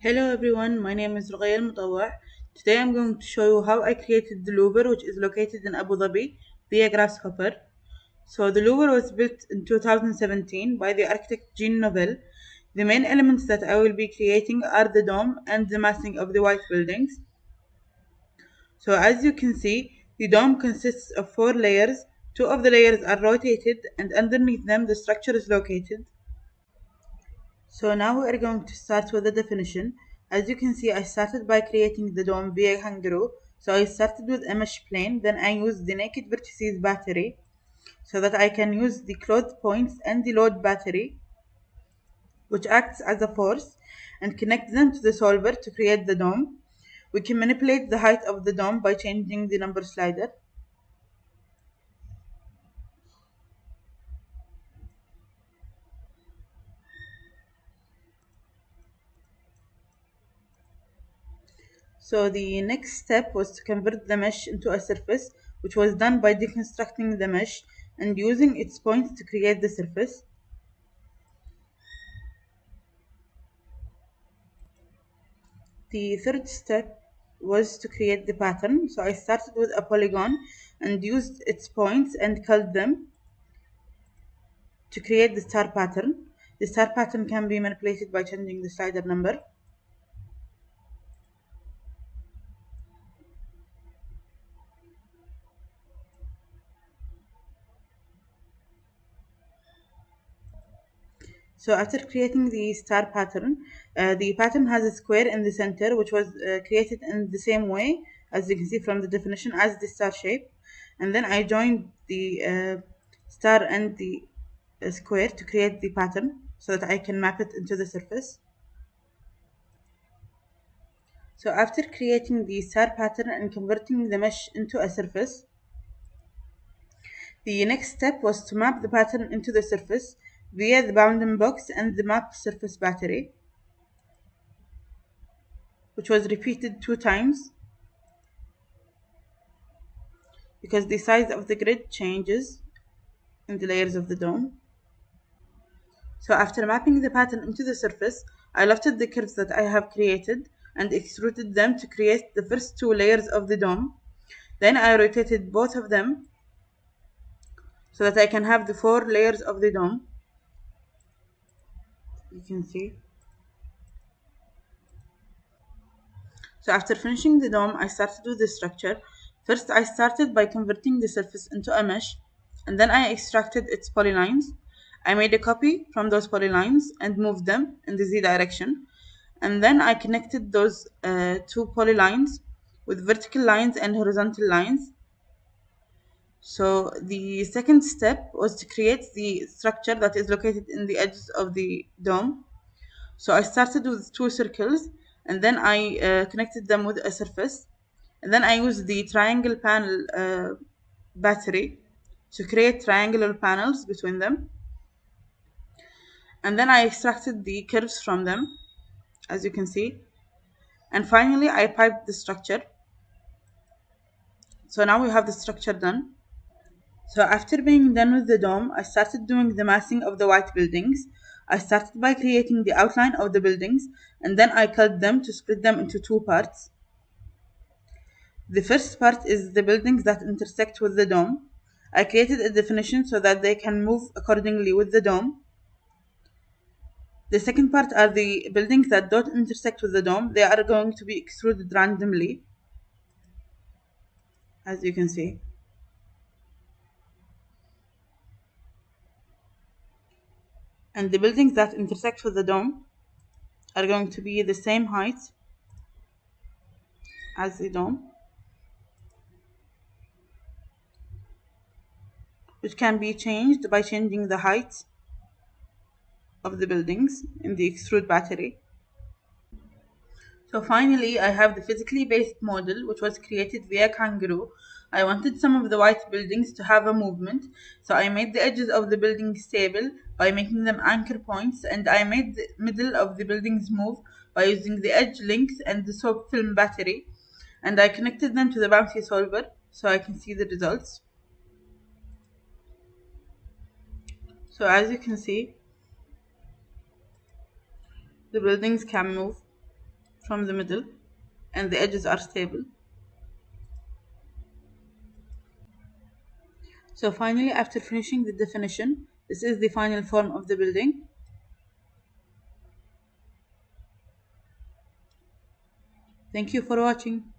Hello everyone, my name is Ruqayya Mutawwa. Today I'm going to show you how I created the Louvre, which is located in Abu Dhabi via grasshopper. So the Louvre was built in 2017 by the architect Jean Nouvel. The main elements that I will be creating are the dome and the massing of the white buildings. So as you can see, the dome consists of 4 layers. 2 of the layers are rotated and underneath them the structure is located. So now we are going to start with the definition. As you can see, I started by creating the dome via kangaroo. So I started with a mesh plane, then I used the naked vertices battery so that I can use the closed points and the load battery, which acts as a force, and connect them to the solver to create the dome. We can manipulate the height of the dome by changing the number slider. So the next step was to convert the mesh into a surface, which was done by deconstructing the mesh and using its points to create the surface. The third step was to create the pattern. So I started with a polygon and used its points and culled them to create the star pattern. The star pattern can be manipulated by changing the slider number. So after creating the star pattern, the pattern has a square in the center, which was created in the same way as you can see from the definition as the star shape. And then I joined the star and the square to create the pattern so that I can map it into the surface. So after creating the star pattern and converting the mesh into a surface, the next step was to map the pattern into the surface via the bounding box and the map surface battery, which was repeated 2 times because the size of the grid changes in the layers of the dome. So after mapping the pattern into the surface, I lofted the curves that I have created and extruded them to create the first 2 layers of the dome. Then I rotated both of them so that I can have the 4 layers of the dome. You can see. So after finishing the dome, I started with the structure. First, I started by converting the surface into a mesh, and then I extracted its polylines. I made a copy from those polylines and moved them in the Z direction. And then I connected those 2 polylines with vertical lines and horizontal lines. So the second step was to create the structure that is located in the edges of the dome. So I started with 2 circles and then I connected them with a surface. And then I used the triangle panel battery to create triangular panels between them. And then I extracted the curves from them, as you can see. And finally, I piped the structure. So now we have the structure done. So after being done with the dome, I started doing the massing of the white buildings. I started by creating the outline of the buildings and then I cut them to split them into 2 parts. The first part is the buildings that intersect with the dome. I created a definition so that they can move accordingly with the dome. The second part are the buildings that don't intersect with the dome. They are going to be extruded randomly, as you can see. And the buildings that intersect with the dome are going to be the same height as the dome, which can be changed by changing the height of the buildings in the extrude battery. So finally, I have the physically based model, which was created via Kangaroo. I wanted some of the white buildings to have a movement, so I made the edges of the building stable by making them anchor points, and I made the middle of the buildings move by using the edge links and the soap film battery, and I connected them to the bouncy solver so I can see the results. So as you can see, the buildings can move. from the middle and the edges are stable. So finally, after finishing the definition, this is the final form of the building. Thank you for watching.